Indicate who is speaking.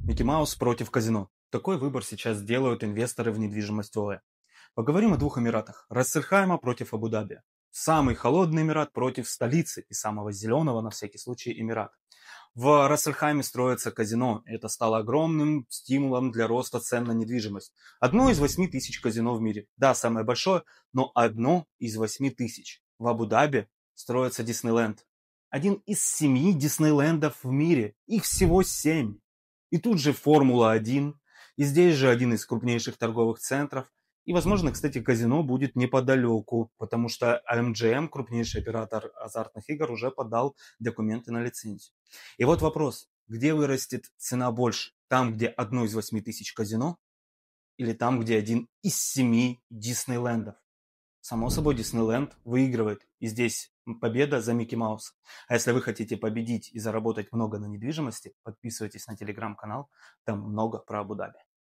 Speaker 1: Микки Маус против казино. Такой выбор сейчас делают инвесторы в недвижимость ОЭ. Поговорим о двух эмиратах. Рассельхайма против Абу-Даби. Самый холодный эмират против столицы и самого зеленого, на всякий случай, эмирата. В Рассельхайме строится казино. Это стало огромным стимулом для роста цен на недвижимость. Одно из 8 тысяч казино в мире. Да, самое большое, но одно из 8 тысяч. В Абу-Даби строится Диснейленд. Один из 7 Диснейлендов в мире. Их всего 7. И тут же Формула-1. И здесь же один из крупнейших торговых центров. И, возможно, кстати, казино будет неподалеку, потому что MGM, крупнейший оператор азартных игр, уже подал документы на лицензию. И вот вопрос, где вырастет цена больше? Там, где одно из 8 тысяч казино, или там, где один из 7 Диснейлендов? Само собой, Диснейленд выигрывает, и здесь победа за Микки Мауса. А если вы хотите победить и заработать много на недвижимости, подписывайтесь на телеграм-канал, там много про Абу-Даби.